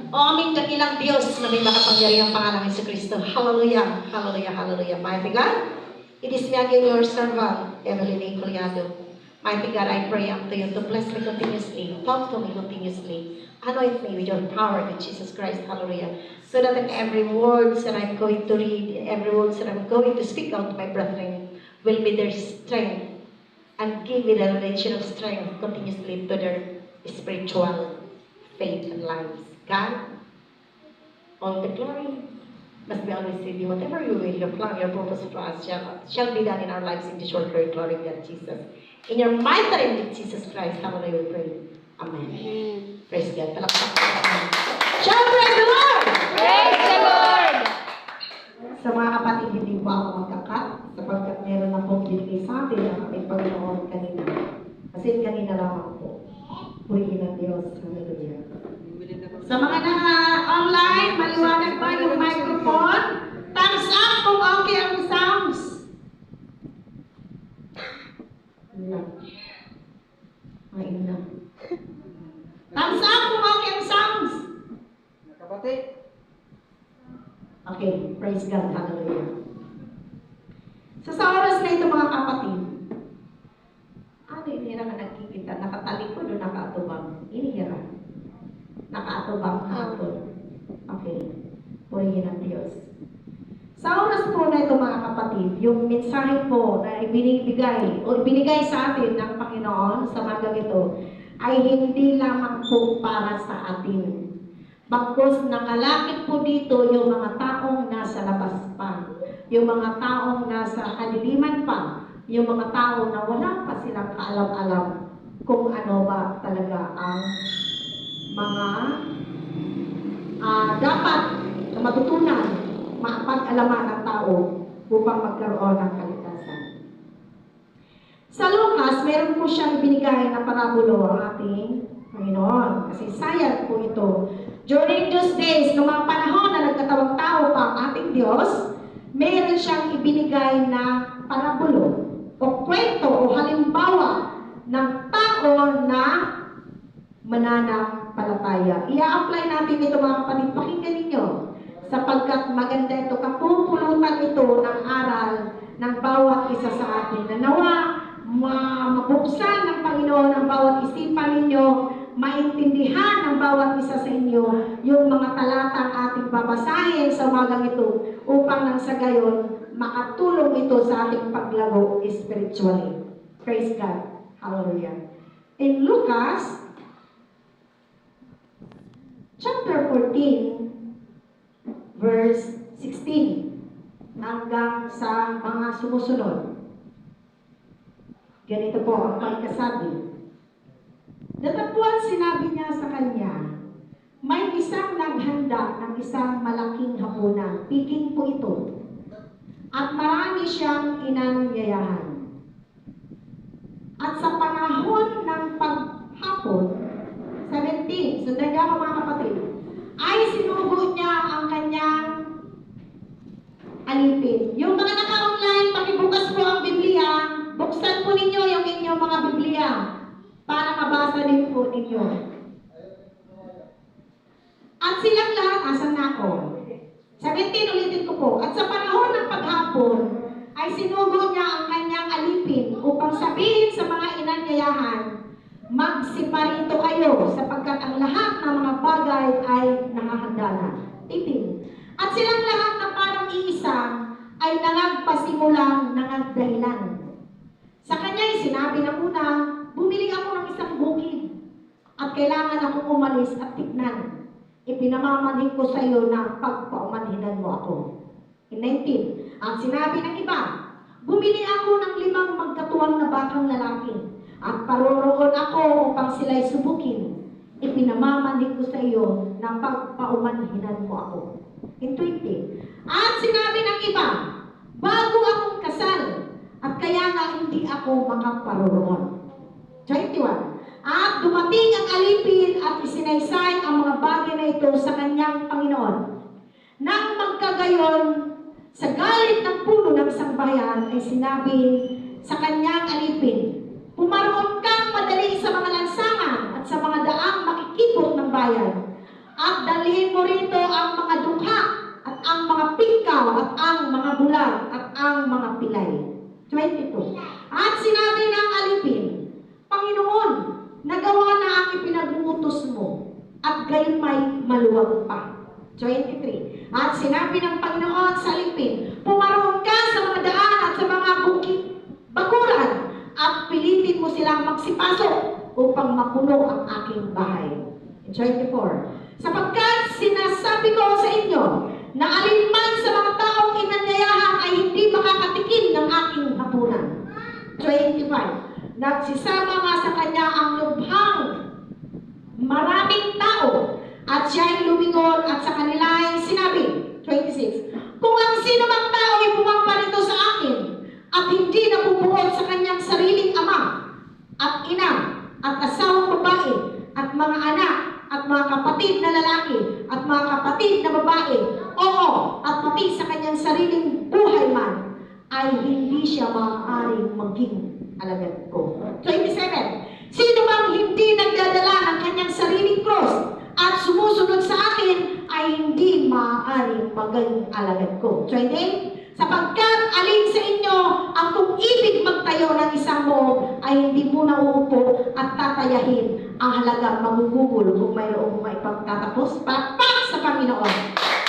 O aming dakilang Diyos na may makapangyarihang pangalang Jesucristo. Hallelujah, hallelujah, hallelujah. Mighty God, it is me again, your servant, Evelyn Coliado. Mighty God, I pray unto you to bless me continuously, talk to me continuously, anoint me with your power in Jesus Christ, hallelujah. So that in every word that I'm going to read, every word that I'm going to speak out to my brethren will be their strength and give me the revelation of strength continuously to their spiritual faith and lives. God, all the glory must be always with you. Whatever you will, your plan, your purpose for us shall be done in our lives in this short period. Glory to God, Jesus. In your mighty name, Jesus Christ, hallelujah, we pray. Amen. Amen. Praise God. Palakpak po naman. Shall praise the Lord! Praise the Lord! Sa mga kapatid, hindi po ako magkakat sapagkat meron na pong binigay sa atin ang ating Panginoon kanina. Kasi kanina lamang po. Purihin ng Diyos. Hallelujah. Sa mga naka-online, maliwanag ba yung microphone? Thumbs up kung okay ang sounds. Ayun na. Thumbs up kung okay ang sounds. Nakabati. Okay, praise God, hallelujah. So sa oras na ito mga kapatid, ano inira nga nagkikita? Nakatalikod o nakaatubang? Inira. Nakaatubang hapon. Okay. Purihin ang Diyos. Sa oras po na ito mga kapatid, yung mensahe po na ibinigay o ibinigay sa atin ng Panginoon sa magang ito ay hindi lamang po para sa atin. Bagkus nakalakip po dito yung mga taong nasa labas pa, yung mga taong nasa kaliliman pa, yung mga tao na wala pa silang kaalam-alam kung ano ba talaga ang mga dapat na matutunan, mapag-alaman ng tao upang magkaroon ng kaligtasan. Sa Lucas, meron po siyang binigay na parabulo ang ating Panginoon. Kasi sayang po ito. During those days, noong mga panahon na nagkatawang tao pa ang ating Diyos, meron siyang ibinigay na parabulo o kwento o halimbawa ng tao na mananampalataya. I-apply natin ito mga kapatid. Pakinggan ninyo. Sapagkat maganda ito. Kapupulutan ito ng aral ng bawat isa sa atin. Na nawa, mabuksan ng Panginoon ang bawat isipan ninyo, maintindihan ng bawat isa sa inyo yung mga talatang ating babasahin sa umagang ito upang nang sa gayon, makatulong ito sa ating paglago spiritually. Praise God. Hallelujah. In Lucas, chapter 14, verse 16, hanggang sa mga sumusunod. Ganito po ang pagkasabi. Datapwan sinabi niya sa kanya, may isang naghanda ng isang malaking hapunan. Piging po ito. At marami siyang inanyayahan. At sa panahon ng paghapon, 17, sundan niyo ako mga kapatid, ay sinugo niya ang kanyang alipin. Yung mga naka-online, pakibukas po ang Biblia, buksan po ninyo yung inyong mga Biblia para mabasa din po ninyo. At silang lahat, asan na ako? 17, ulitin ko po. At sa panahon ng paghapon, ay sinugo niya ang kanyang alipin upang sabihin sa mga inanyayahan, magsiparito kayo sapagkat ang lahat ng mga bagay ay nakahanda na. 18. At silang lahat na parang iisa ay nangagpasimulang nangagdahilan. Sa kanya'y sinabi na una, bumili ako ng isang bukid at kailangan akong umalis at tignan. Ipinamamanhin ko sa iyo na pagpaumanhinan mo ako. In 19. At sinabi ng iba, bumili ako ng 5 magkatuwang na bakang lalaki at paroroon ako upang sila'y subukin. Ipinamamanhin ko sa iyo na pagpaumanhinan mo ako. In 20. At sinabi ng iba, bago akong kasal, at kaya nga hindi ako makaparoroon. 21. At dumating ang alipin at isinaysay ang mga bagay na ito sa kanyang Panginoon. Nang magkagayon, sa galit ng puno ng sambahayan ay sinabi sa kanyang alipin, pumaroon kang madali sa mga lansangan at sa mga daang makikipot ng bayan at Dalhin mo rito ang mga dukha at ang mga pingkaw at ang mga bulag at ang mga pilay. 22. At sinabi ng alipin, Panginoon, nagawa na ang ipinag-uutos mo at gayon may maluwag pa. 23. At sinabi ng Panginoon sa alipin, pumaroon ka sa mga daan at sa mga bukid, bakuran, at pilitin mo silang magsipasok upang mapuno ang aking bahay. 24. Sapagkat sinasabi ko sa inyo na alinman sa mga taong inanyayahan ay hindi makakatikim ng aking hapunan. 25. Nagsisama nga sa kanya ang lubhang maraming tao at siya'y lumingon at sa kanila ay sinabi. 26. Kung ang sino mang tao ay pumaparito sa akin at hindi napupuot sa kanyang sariling ama at ina at asawang babae at mga anak at mga kapatid na lalaki at mga kapatid na babae, oo, at pati sa kanyang sariling buhay man, ay hindi siya maaaring maging alagad ko. 27. Sino mang hindi nagdadala ng kanyang sariling cross at sumusunod sa akin ay hindi maaaring maging alagad ko. 28. Sapagkat alin sa inyo ang kung ibig magtayo ng isang moob ay hindi muna uupo at tatayahin ang halagang magugugol kung mayroong maipagtatapos. Pakpak sa Panginoon.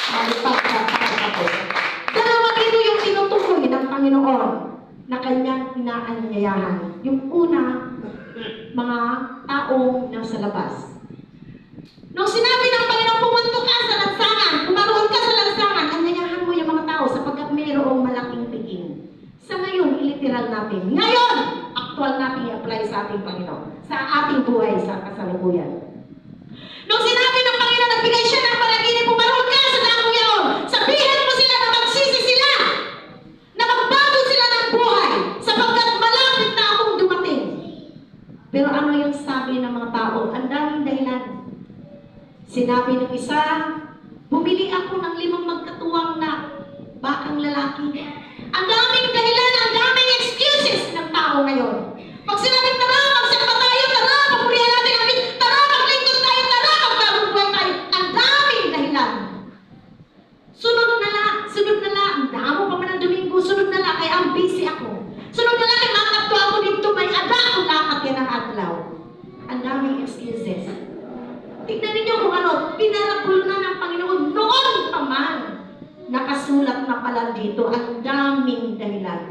Maipagtatapos. Dalawa dito yung tinutukoy ng Panginoon na kanyang inaanyayahan. Yung una, mga taong nasa labas. Nung sinabi ng Panginoon, pumunto ka sa lansangan, pumaroon ka sa lansangan, anyayahan mo yung mga tao sapagkat mayroong malaking tingin. Sa ngayon, iliteral natin. Ngayon, aktual natin i-apply sa ating Panginoon, sa ating buhay, sa kasalukuyan. Nung sinabi ng Panginoon, nagbigay siya ng panaginip, pumaroon ka sa taong yaon, sabihin mo sila na magsisi sila, na magbago sila ng buhay, sapagkat malapit na akong dumating. Pero ano yung sabi ng mga tao? Ang daming dahilan. Sinabi ng isa, bumili ako ng 5 magkatuwang na bakang lalaki. Ang daming dahilan, ang daming excuses ng tao ngayon. Pag sinabi, tara, magsamba tayo, tara, papurihan natin ang Diyos, tara, maglingkod tayo, tara, magbagong buhay tayo. Ang daming dahilan. Sunod na lang, ang damo pa man ang Domingo, sunod na lang, kaya ang busy ako. Sunod na lang, kaya makakapto ako dito, may ada akong lakat yan ang adlaw. Ang daming excuses. Tignan ninyo kung ano, pinarapulo na ng Panginoon noon pa man. Nakasulat na pala dito, ang daming dahilan.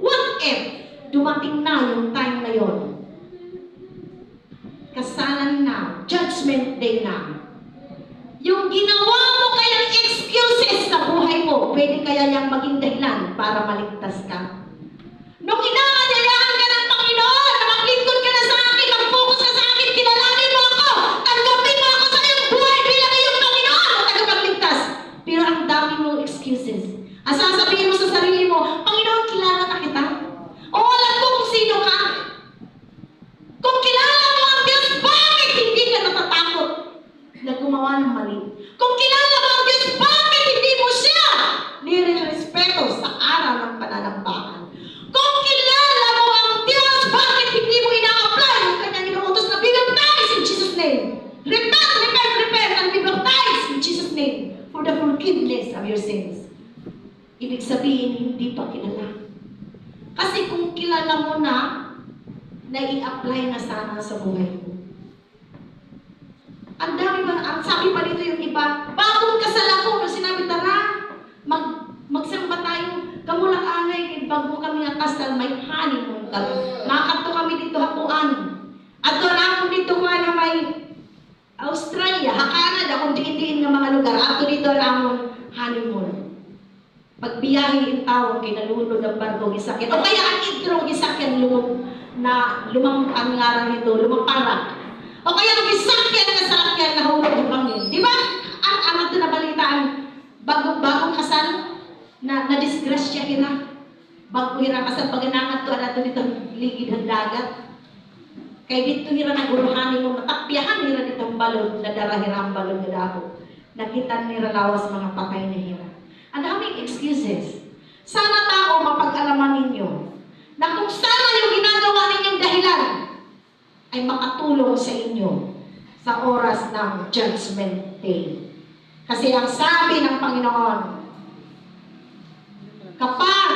What if dumating na yung time na yon? Kasalan na, judgment day na. Yung ginawa mo kayang excuses sa buhay mo, pwede kaya niyang maging dahilan para maligtas ka. Nung inaanyayahan ka ng Panginoon, na maglingkod ka na sa akin, mag-focus ka sa akin, kinalangin mo ako, tanggapin mo ako sa iyong buhay bilang iyong Panginoon at tagapagligtas. Pero ang dami mong excuses. Ang sasabihin mo sa sarili mo, Panginoon, kilala na kita. O alam ko kung sino ka. Kung kilala mo ang Diyos, bakit hindi ka natatakot na gumawa ng mali? Kung kilala mo ang Diyos, bakit hindi mo siya nire-respeto sa araw ng pananampakan? Kung kilala mo ang Diyos, bakit hindi mo ina-apply ang kanyang inuutos na be baptized in Jesus' name? Repent, and be baptized in Jesus' name for the forgiveness of your sins. Ibig sabihin, hindi pa kilala. Kasi kung kilala mo na i-apply na sana sa buhay mo. Ang dami ba, ang sabi pa dito yung iba, bagong kasal ako, nung sinabi, tara, magsamba tayo, kamulang anay, bago kami nga kasal, may honeymoon kami. Makakapto kami dito hapuan. At doon ako dito na may Australia, Canada, kung diin-diin ng mga lugar. At dito namon honeymoon. Pagbiyahe yung tawag, kinalunod ang barko, gisakyan. O kaya ang intro, gisakyan na lumampang ngarang ito, lumampara. O kaya mag-isakyan ka sa lakyan na hulog yung bangin. Di ba? Ang amat na balitaan, bagong kasal, na disgrasya hira. Bago hira kasal, paganangat to, ato dito ligid ng dagat. Kaya dito hira na guruhanin mo, matakpiyahan hira ditong balon, na darahira ang balon na dako. Nakita nila lawas mga patay na hira. Ang daming excuses. Sana tao mapag-alaman ninyo na kung sana yung ginagawa ninyong dahilan ay makatulong sa inyo sa sa oras ng Judgment Day. Kasi ang sabi ng Panginoon, kapag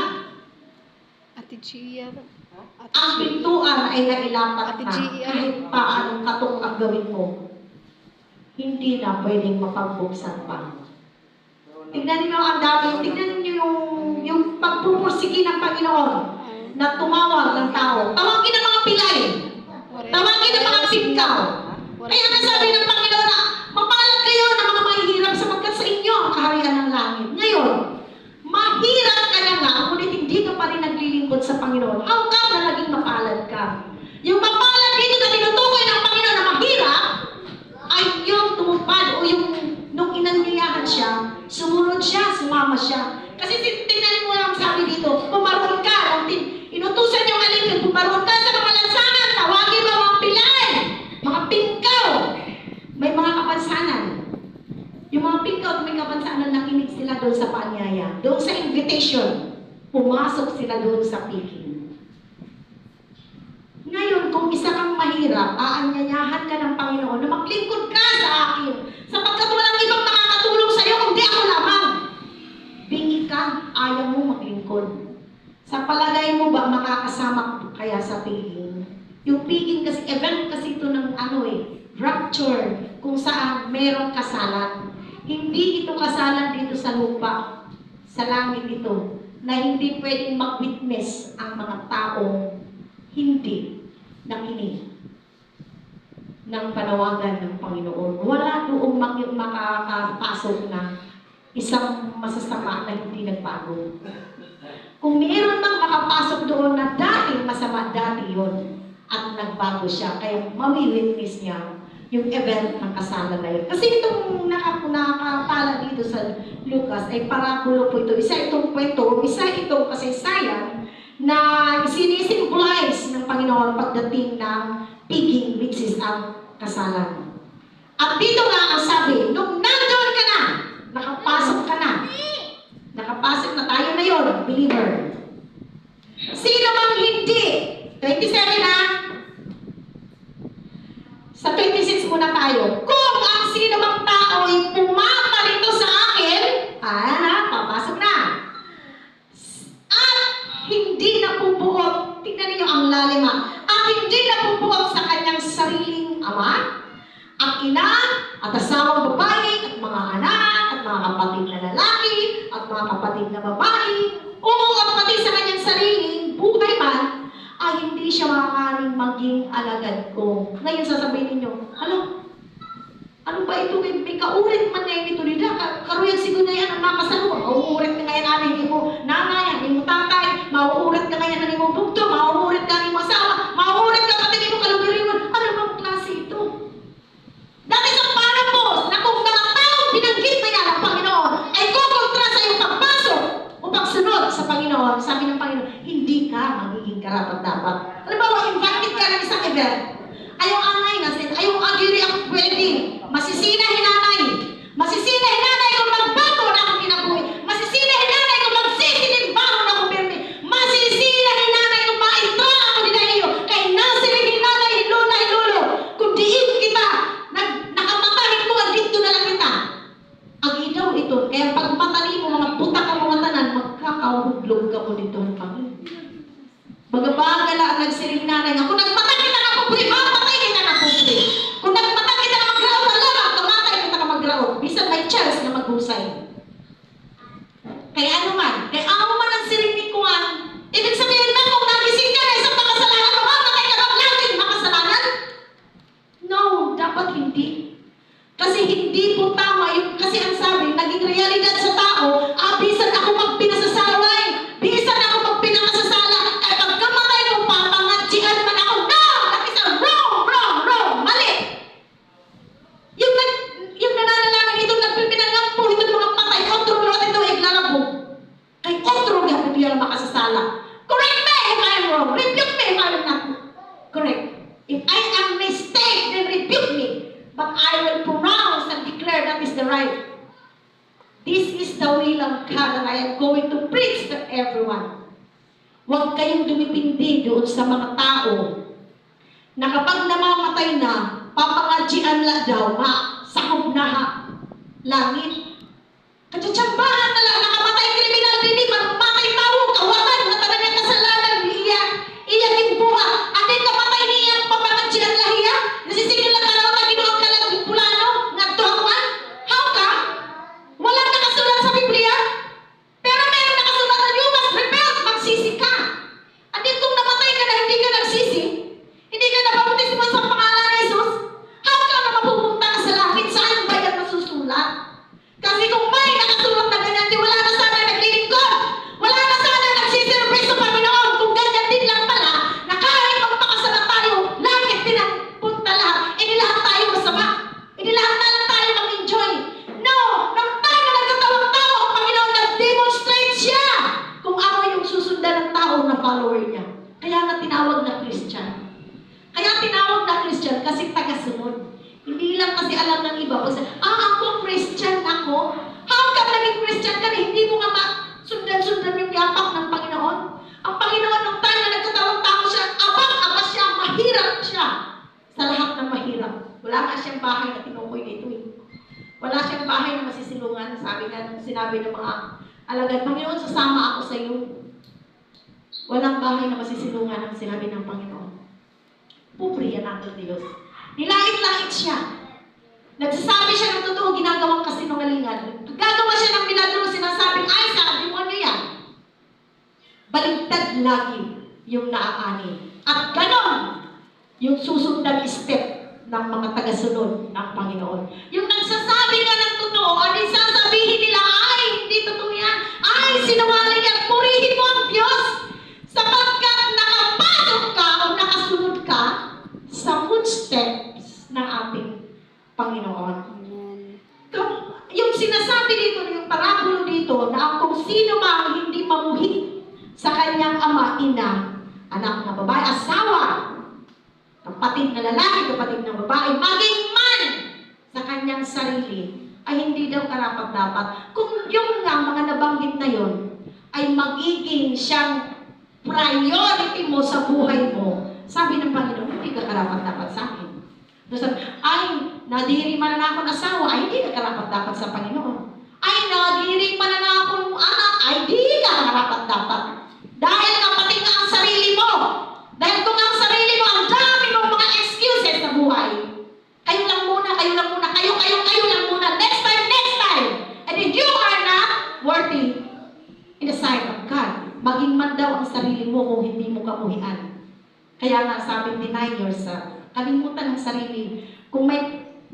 Ate Gia. ang pintuan ay nailapat Ate na, Gia. kahit pa anong katok ang gawin mo, hindi na pwedeng mapagbuksan pa. Tignan niyo ang dami, tignan niyo yung pagpupursigi ng Panginoon na tumawag ng tao. Tawagin ng mga pilay. Tawagin ng mga pingkaw. Kaya nasabi ng Panginoon na mapalad kayo ng mga mahihirap sapagkat sa inyo ang kaharian ng langit. Ngayon, mahirap ka na nga, ngunit hindi ka pa rin naglilingkod sa Panginoon. How come na naging mapalad ka? Yung mapalad dito na tinutukoy ng Panginoon na mahirap, ay yung tumupad o yung nung inanyayahan siya, sumunod siya, sumama siya. Kasi tingnan mo lang sabi dito, pumaroon ka, inutusan yung alipin, pumaroon ka sa mga lansangan, tawagin mo mga pilay, mga pingkaw, may mga kapansanan. Yung mga pingkaw at may kapansanan, nakinig sila doon sa paanyaya, doon sa invitation, pumasok sila doon sa piging. Ngayon, kung isa kang mahirap, aanyayahan ka ng Panginoon na maglingkod ka sa akin, sapagkat walang ibang makakatulong sa iyo kundi ako lamang. Bingi ka, ayaw mo maglingkod. Sa palagay mo ba makakasama kaya sa piging? Yung piging kasi, event kasi ito ng rapture, kung saan merong kasalan. Hindi ito kasalan dito sa lupa, sa langit ito, na hindi pwedeng mag-witness ang mga taong hindi nakinig ng panawagan ng Panginoon. Wala doong makakapasok na isang masasama na hindi nagbago. Kung mayroon mang makapasok doon na dating masama, dati yun, at nagbago siya, kaya mawi-witness niya yung event ng kasalan na yun. Kasi itong nakapala dito sa Lucas ay parakulo po ito. Isa itong kwento, isa itong kasaysayan na sinisimbolize ng Panginoon pagdating ng piging, which is ang kasalan. At dito nga ang sabi, nung nandun ka na, nakapasok ka na, nakapasok na tayo na yun, believer. Sino mang hindi? 27 na? Sa 26 muna tayo. Kung ang sino mang tao ay pumaparito sa akin, papasok na. At hindi napubuot, tignan ninyo ang lalim at hindi napubuot sa kanyang sariling ama, ang ina, at asawang babae, at mga anak, at mga kapatid na lalaki, at mga kapatid na babae, o at pati sa kanyang sariling buhay man, ay hindi siya maaaring maging alagad ko. Ngayon sasabihin ninyo, ano ba ito? May kaurit man ngayon ito nila. Karuyan siguro na yan ang makasalungan. Mauurit ka ngayon namin, hindi mo nanay, hindi mo tatay. Mauurit ka ngayon, hindi mo bugto. Mauurit ka, hindi mo asawa. Mauurit ka, pati hindi mo kalugariwan. Ano bang klase ito? Dati sa parapos, na kung mga taong binanggit na yan ang Panginoon, ay kukontra sa iyong pagpasok o pagsunod sa Panginoon. Sabi ng Panginoon, hindi ka magiging karapat-dapat. Halimbawa, invited ka ng isang event. Ayaw angay na sin, ayaw agiri ang wedding. Masisina hinanay. Masisina hinanay kung magbago na akong kinabuhi. Masisina hinanay kung magsisilimbaho na akong pirmi. Masisina hinanay kung maitra ako nila iyo. Kay nasiling hinanay, hilula, hilulo. Kung diin kita, nakamatahit mo, dito na lang kita. Ang ilaw ito, kaya pag matali mo, mga butak ang mga tanan, magkakahudlog ka mo dito ng Panginoon. Magabagal ang nagsiling nanay nga, kung nagmatay kita na pupuwi, mapatay kita na pupuwi. Kung nagmatay kita na mag-ground, alam, kamatay kita na mag-ground. Bisan may chance na maghusay. Kaya ano man, kaya ako man ang siling ni Kuan, ibig sabihin na kung nagising ka na isang makasalanan, mamamatay ka na laging makasalanan? No, dapat hindi. Kasi hindi po tama yung, kasi ang sabi, naging realidad sa tao, bisan ako magpinasasaway, bisan ako magpinakasasala, ay pagkamatay ko, papangatsian man ako, no! That is a wrong, mali! Yung nananalaman itong nagpipinangampo, itong mga patay, otro mo ito ay lalabog. Kay otro nga po yung makasasala. Correct me if I am wrong. Rebuke me if I am not correct. If I am mistake, then rebuke me. But I will pronounce and declare that is the right. This is the will of God that I am going to preach to everyone. Huwag kayong dumipindi doon sa mga tao na kapag namamatay na, papangadjian la daw, sakop na ha, langit. Katsatsambahan na lang, nakamatay kriminal din, mamatay tao, kawatan, matanan niya kasalanan, iya gimbuha, atin kamatay niya, papangadjian lahiya, nasisigil lang ka na ginoon ka lang pulano, nagtuhawan, how ka? Wala nakasulat sa Biblia, pero meron nakasulat na you must repent, magsisi ka. Atin kung namatay ka na hindi ka nagsisi, hindi ka nabautismo sa pangalan ni Jesus, how ka na mapupunta ka sa langit? Saan ba yan masusulat? Kasi kung may nakasulat na ganyan, di wala na sana naglilingkod. Wala na sana nagsisirpres sa Panginoon. Kung ganyan din lang pala, na kahit magpakasala tayo, langit din ang punta lahat. Hindi lahat tayo masama. Hindi lahat na lang tayo mag-enjoy. No! Nang tayo na nagkatawang tao, ang Panginoon nag-demonstrate siya kung ano yung susundan ng tao na follower niya. Kaya nga tinawag na Christian. Kaya tinawag na Christian kasi taga-sunod. Hindi lang kasi alam ng iba. Ako Christian ako. How ka naging Christian ka na hindi mo nga sundan-sundan yung yapak ng Panginoon? Ang Panginoon nung tayo na nagkatawang tao siya, abang-aba siya, mahirap siya. Sa lahat ng mahirap. Wala nga siyang bahay na tinukoy dito eh. Wala siyang bahay na masisilungan. Sabi nga nung sinabi ng mga alagad, Panginoon, sasama ako sa iyo. Walang bahay na masisilungan ang sinabi ng Panginoon. Pobre yan ang Diyos. Nilait-lait siya. Nagsasabi siya ng totoo, ginagawang kasinungalingan. Gagawa siya ng milagro, sinasabing, ay, sa demonyo yan. Baligtad lagi yung naaani. At ganon, yung susundang step ng mga tagasunod ng Panginoon. Yung nagsasabi nga ng totoo, at sasabihin nila, ay, hindi totoo yan. Ay, sinungaling yan. Purihin mo ang Diyos. Sapagkat nakapasok ka o nakasunod ka sa footsteps ng ating Panginoon. Kung yung sinasabi dito, yung parabulo dito, na kung sino mang hindi mamuhi sa kanyang ama, ina, anak na babae, asawa, kapatid na lalaki, kapatid na babae, maging man sa kanyang sarili, ay hindi daw karapat-dapat. Kung yung nga mga nabanggit na yon ay magiging siyang priority mo sa buhay mo, sabi ng Panginoon, hindi ka karapat-dapat sa akin. Sabi, ay, nadiri man na ako ng asawa, ay hindi ka karapat-dapat sa Panginoon. Ay, nadiri man na ako ng anak, ay hindi ka karapat-dapat. Dahil kapatid nga ang sarili mo. Dahil kung ang sarili mo, ang dami mong mga excuses sa buhay. Kayo lang muna, kayo lang muna, kayo lang muna. Next time. And if you are not worthy in the sight of God, maging man daw ang sarili mo kung hindi mo kamuhian. Kaya nga sabi, deny yourself. Kalimutan ng sarili. Kung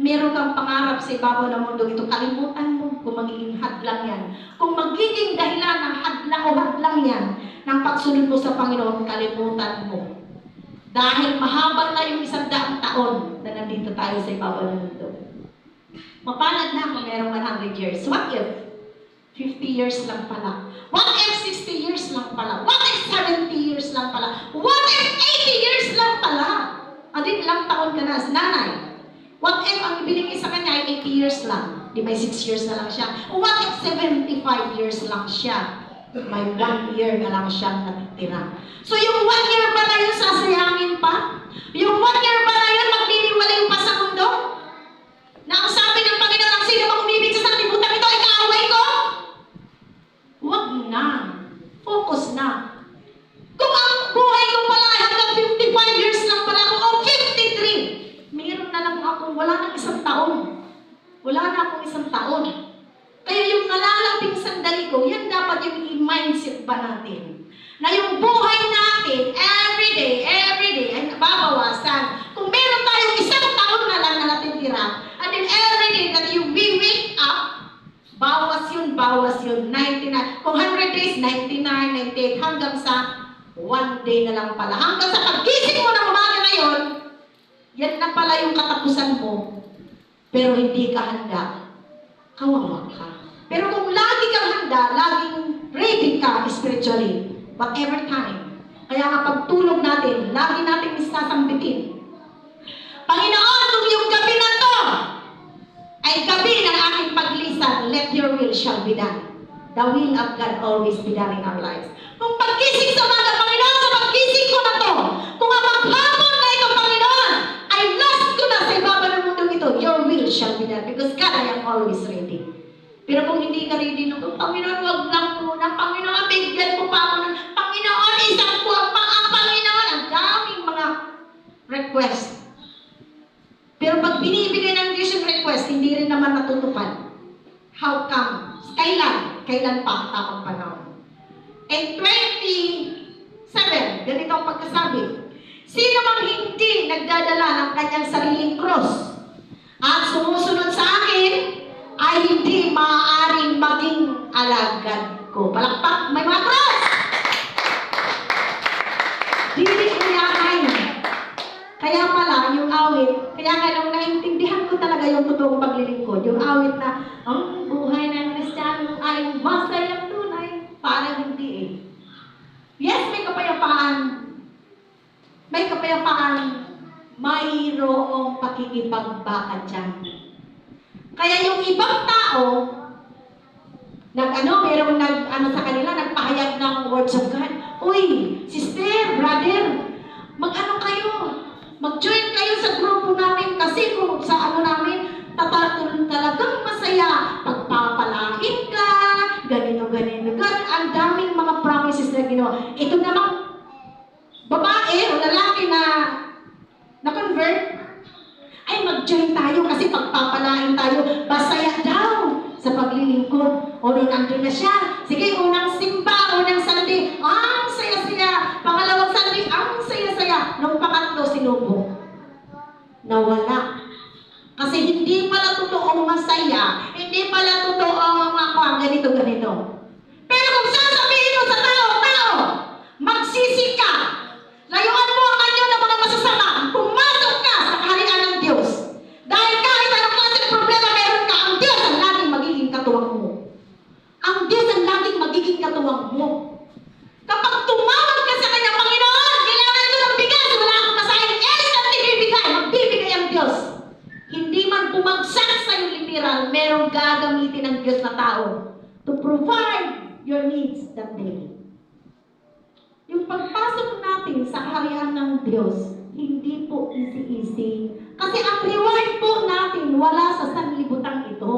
meron kang pangarap sa ibabaw ng mundo ito, kalimutan mo kung magiging hadlang yan. Kung magiging dahilan ng hadlang yan ng pagsunod mo sa Panginoon, kalimutan mo. Dahil mahaba na yung 100 taon na nandito tayo sa ibabaw ng mundo. Mapalad na kung merong 100 years. What if 50 years lang pala? What if 60 years lang pala? What if 70 years lang pala? What if 80 years lang pala? Adin ilang taon ka na, nanay. What if ang ibinigay sa kanya ay 80 years lang? Di may 6 years na lang siya. What if 75 years lang siya? May 1 year na lang siyang natitira. So yung 1 year ba na yun sasayangin pa? Yung 1 year ba na yun magliliwalay pa sa mundo? Na ang sabi ng Panginoon, ang sino mang umibig sa sanlibutan ito ay kaaway ko? Huwag na. Focus na. Kung ang buhay ko pala ay hanggang 55 years lang pala ako, o 53, mayroon na lang ako, wala nang 1 taon. Wala na akong 1 taon. Kaya yung nalalabing sandali ko, yan dapat yung i-mindset ba natin? Na yung buhay natin, everyday, ay nababawasan. Kung meron tayong 1 taon na lang na natitira, and then everyday that you wake up, bawas yun, 99. Kung 100 days, 99, 98, hanggang sa 1 day na lang pala. Hanggang sa pagkising mo ng umaga na yun, yan na pala yung katapusan mo. Pero hindi ka handa. Kawawa ka. Pero kung lagi kang handa, laging ready ka spiritually, whatever time. Kaya nga pagtulog natin, lagi natin isasambitin. Panginoon, kung yung gabi na to ay gabi ng aking paglisan, let your will shall be done. The will of God always be done in our lives. Kung pagkising sa umaga, Panginoon, sa pagkising ko na to, kung ang maghapon na ito, Panginoon, ay last ko na sa iba it shall be done. Because God, I am always ready. Pero kung hindi ka ready nung, Panginoon, wag lang muna. Panginoon, bigyan mo pa ako ng, Panginoon, isang buwan pa ang Panginoon. Ang daming mga request. Pero pag binibigay ng Diyos yung request, hindi rin naman natutupad. How come? Kailan? Kailan pa ang tamang panahon? In 27, ganito ang pagkasabi, sino mang hindi nagdadala ng kanyang sariling cross at sumusunod sa akin, ay hindi maaaring maging alagad ko. Palakpak, may mga cross! Dili uyahay. Kaya pala, yung awit, kaya nga nung naintindihan ko talaga yung totoong paglilingkod, yung awit na, ang buhay ng Kristiyano ay masayang tunay, parang hindi eh. Yes, may kapayapaan. May kapayapaan. Mayroong pakikipagbaka dyan. Kaya yung ibang tao, merong sa kanila, nagpahayag ng words of God. Uy, sister, brother, mag-join kayo sa grupo namin kasi kung sa namin, talagang masaya. Pagpapalain ka, ganito. Ang daming mga promises na ginawa. Ito namang babae o lalaki na convert, ay mag-join tayo kasi pagpapalain tayo, masaya daw sa paglilingkod. O nandun na siya. Sige, unang simba, unang Sunday, ang saya-saya. Pangalawang Sunday, ang saya-saya. Nung pangatlo, sinubok. Nawala. Kasi hindi pala totoong masaya, hindi pala totoong ganito. Pero kung sasabihin mo sa tao, magsisi ka, layuan mo ang anyo ng mga masasama, pumasok ka sa kaharian ng Diyos. Dahil kahit anong klaseng problema meron ka, ang Diyos ang laging magiging katuwang mo. Ang Diyos ang laging magiging katuwang mo. Kapag tumawag ka sa Kanya, Panginoon, kailangan ko ng bigas, wala akong masahin, magbibigay ang Diyos. Hindi man bumagsak sa iyong literal, merong gagamitin ng Diyos na tao to provide your needs that day. Yung pagpasok natin sa kaharian ng Diyos, hindi po easy. Kasi ang reward po natin wala sa sanlibutan ito.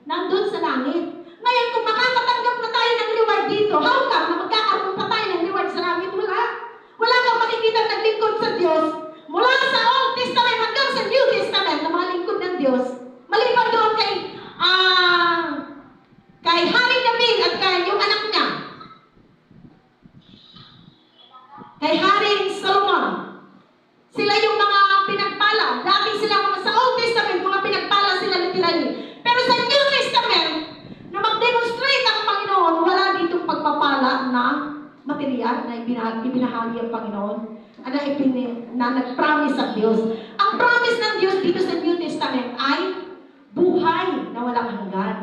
Nandun sa langit. Ngayon, kung makakatanggap na tayo ng reward dito, how come na magkakaroon pa tayo ng reward sa langit? Wala. Wala kang makikita naglingkod sa Diyos mula sa Old Testament hanggang sa New Testament na mga lingkod ng Diyos. Maliban doon kay Hari David at kay yung anak niya. Kay Hari Solomon. Sila yung mga pinagpala. Dati sila mga sa Old Testament, mga pinagpala sila literally. Pero sa New Testament, na mag-demonstrate ang Panginoon, wala ditong pagpapala na material na ibinahagi ang Panginoon. Na nag-promise ang Diyos. Ang promise ng Diyos dito sa New Testament ay buhay na walang hanggan.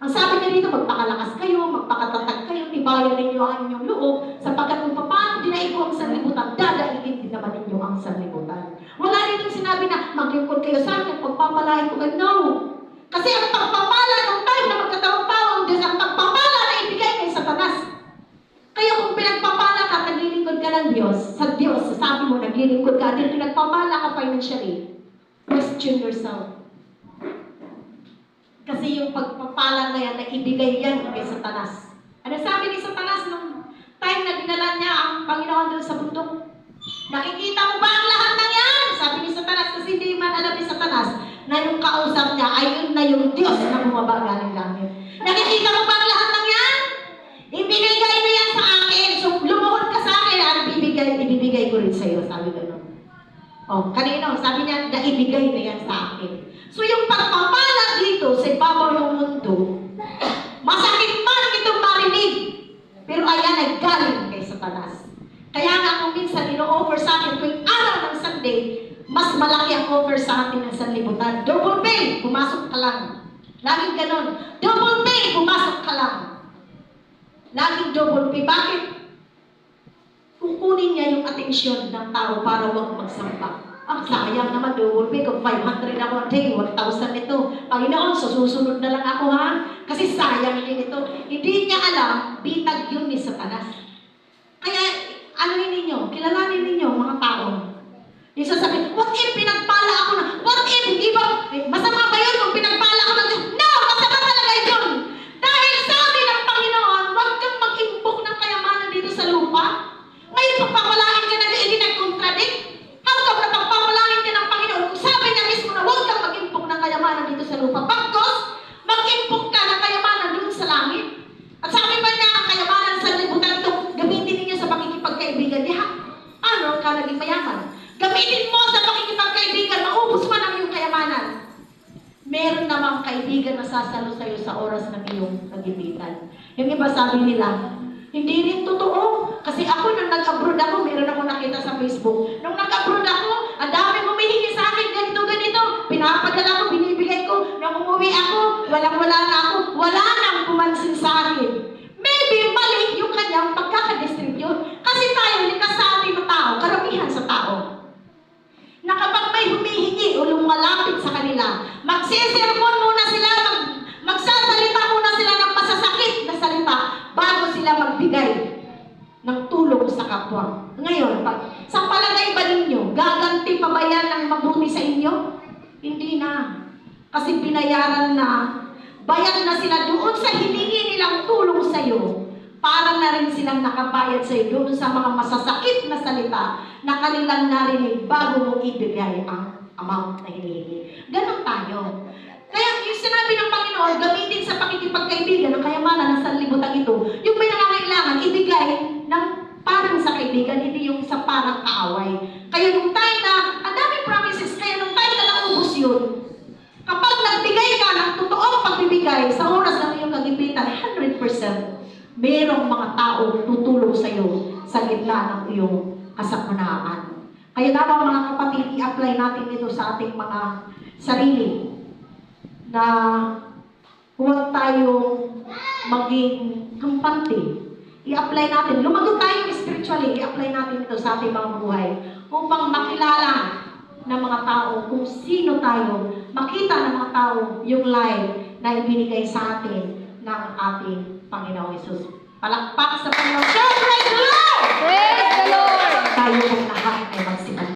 Ang sabi niya dito, magpakalakas kayo, magpakatatag kayo, tibayan ninyo ang inyong loob, sapagkat kung paano dinaig ko ang sanlibutan, dadaigin din naman ninyo ang sanlibutan. Wala ditong sinabi na maglingkod kayo sa akin, pagpapalain ko kayo. No! Kasi ang pagpapala ng time na magkatawang-tawa ang Diyos, ang pagpapala na ibigay kay Satanas. Kaya kung pinagpapala ka, naglilingkod ka ng Diyos, sabi mo, naglilingkod ka, din pinagpapala ka financially, question yourself. Kasi yung pagpapala na yan, naibigay yan kay Satanas. Ano sabi ni Satanas nung time na dinala niya ang Panginoon doon sa bundok? Nakikita mo ba ang lahat ng yan? Sabi ni Satanas, kasi hindi man alam ni Satanas na yung kausap niya ay yun na yung Diyos na bumaba galing langit. Nakikita mo ba ang lahat ng yan? Ibinigay mo yan sa akin. So, lumuhod ka sa akin at ibibigay ko rin sa iyo. Sabi gano'n. Kanino? Sabi niya, naibigay na yan sa akin. So, yung pagpapala dito sa ibabaw ng mundo, masakit man itong marinig. Pero ayan, naggaling kay Satanas. Kaya nga kung minsan ino-offer sa akin tuwing araw ng Sunday, mas malaki ang offer sa atin ng sanlibutan. Double pay, pumasok ka lang. Laging ganon. Double pay, pumasok ka lang. Laging double pay. Bakit? Kukunin niya yung atensyon ng tao para huwag magsamba. Sayang naman, double pay. Kung 500 ako a day, 1,000 ito. Panginoon, susunod na lang ako ha. Kasi sayang din ito. Hindi niya alam, bitag yun ni Satanas. Kaya, kilalanin ninyo, mga tao. Yung sasabihin, what if pinagpala ako na, what if, hindi ba, masama ba yun kung pinagpala ako ng Diyos? No! Masama talaga yun! Dahil sabi ng Panginoon, huwag kang mag-impok ng kayamanan dito sa lupa. Ngayon, pagpapalain ka na, hindi nag-contradict. How come na pagpapalain ka ng Panginoon? Kung sabi niya mismo na huwag kang mag-impok ng kayamanan dito sa lupa. Pagkos, mag-impok ka ng kayamanan doon sa langit. At sabi pa niya, ang kayamanan sa libutan ito, gamitin ninyo sa pakikipagkaibigan. Di ha? Ano ka naging mayaman? Gamitin mo sa pakikipagkaibigan, maubos man ang iyong kayamanan. Meron namang kaibigan na sasalo sa'yo sa oras ng iyong kagipitan. Yung iba sabi nila, hindi rin totoo. Kasi ako, nung nag-abroad ako, meron ako nakita sa Facebook. Nung nag-abroad ako, ang dami humihingi sa akin, ganito. Pinapadala ko, binibigay ko. Nung umuwi ako, walang-wala na ako. Wala nang pumansin sa akin. Maybe mali yung kanyang pagkakadistribute. Kasi tayo, likas sa ating tao, karamihan sa tao, na kapag may humihingi o lumalapit sa kanila, magsisermon muna sila, magsasalita muna sila ng masasakit na salita bago sila magbigay ng tulong sa kapwa. Ngayon, sa palagay ba ninyo, gaganti pa ba yan ng mabuti sa inyo? Hindi na. Kasi binayaran na, bayad na sila doon sa hiningi nilang tulong sa iyo. Para na rin silang nakabayad sa iyo doon sa mga masasakit na salita na kanilang narinig bago mo ibigay ang amount na hinihingi. Ganon tayo. Kaya yung sinabi ng Panginoon, gamitin sa pakikipagkaibigan ang kayamanan ng sanlibutan ito, yung may nangangailangan, ibigay ng parang sa kaibigan, hindi yung sa parang kaaway. Kaya nung time na, ang daming promises, kaya nung time na naubos yun, kapag nagbigay ka ng totoong pagbibigay sa oras ng iyong kagipitan, 100%, merong mga tao tutulong sa iyo sa gitna ng iyong kasakunaan. Kaya dapat mga kapatid, i-apply natin ito sa ating mga sarili na huwag tayong maging kampante. I-apply natin. Lumago tayo spiritually, i-apply natin ito sa ating mga buhay upang makilala ng mga tao kung sino tayo, makita ng mga tao yung life na ibinigay sa atin ng ating Panginoong Hesus. Palakpak sa Panginoon. Praise the Lord! Praise the Lord! Tayo pong lahat ay